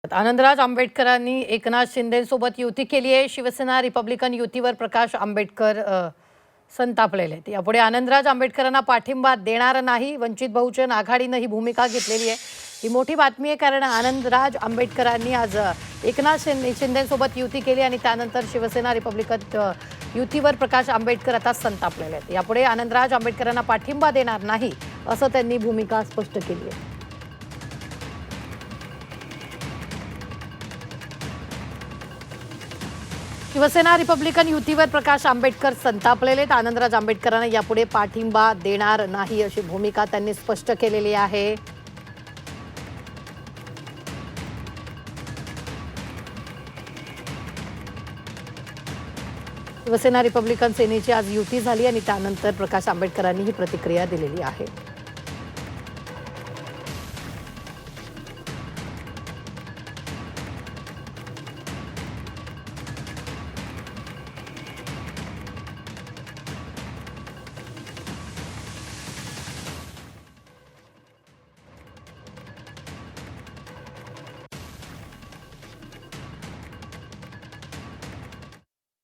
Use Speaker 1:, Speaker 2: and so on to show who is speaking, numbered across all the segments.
Speaker 1: आनंदराज आंबेडकरांनी एकनाथ शिंदेसोबत युती केली आहे। शिवसेना रिपब्लिकन युतीवर प्रकाश आंबेडकर संतापलेले आहेत। यापुढे आनंदराज आंबेडकरांना पाठिंबा देणार नाही, वंचित बहुजन आघाडीने ही भूमिका घेतलेली आहे। ही मोठी बातमी आहे, कारण आनंदराज आंबेडकरांनी आज एकनाथ शिंदेसोबत युती केली आणि त्यानंतर शिवसेना रिपब्लिकन युतीवर प्रकाश आंबेडकर आता संतापलेले आहेत। यापुढे आनंदराज आंबेडकरांना पाठिंबा देणार नाही असं त्यांनी भूमिका स्पष्ट केली आहे। शिवसेना रिपब्लिकन युतीवर प्रकाश आंबेडकर संतापलेले आहेत। आनंदराज आंबेडकरांना यापुढे पाठिंबा देणार नाही अशी भूमिका त्यांनी स्पष्ट केलेली आहे। शिवसेना रिपब्लिकन सेनेची आज युती झाली आणि त्यानंतर प्रकाश आंबेडकरांनी ही प्रतिक्रिया दिलेली आहे।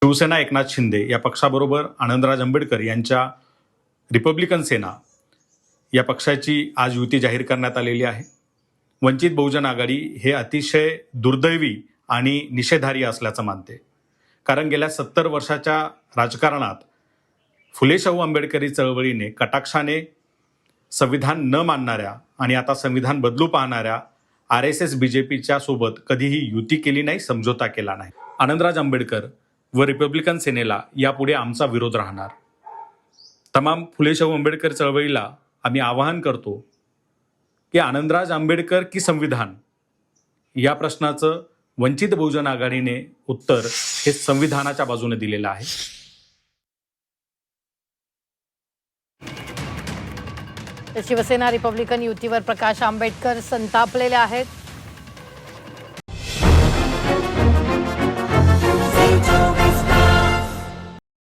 Speaker 2: शिवसेना एकनाथ शिंदे या पक्षाबरोबर आनंदराज आंबेडकर यांच्या रिपब्लिकन सेना या पक्षाची आज युती जाहीर करण्यात आलेली आहे। वंचित बहुजन आघाडी हे अतिशय दुर्दैवी आणि निषेधार्ह असल्याचं मानते, कारण गेल्या 70 वर्षाच्या राजकारणात फुले शाहू आंबेडकरी चळवळीने कटाक्षाने संविधान न मानणाऱ्या आणि आता संविधान बदलू पाहणाऱ्या RSS BJPच्या सोबत कधीही युती केली नाही, समझोता केला नाही। आनंदराज आंबेडकर व रिपब्लिकन सेनेला यापुढे आमचा विरोध राहणार। तमाम फुले शाहू आंबेडकर चळवळीला आम्ही आवाहन करतो की आनंदराज आंबेडकर की संविधान या प्रश्नाचं वंचित बहुजन आघाडीने उत्तर हे संविधानाच्या बाजूने दिलेलं आहे।
Speaker 1: शिवसेना रिपब्लिकन युतीवर प्रकाश आंबेडकर संतापलेले आहेत।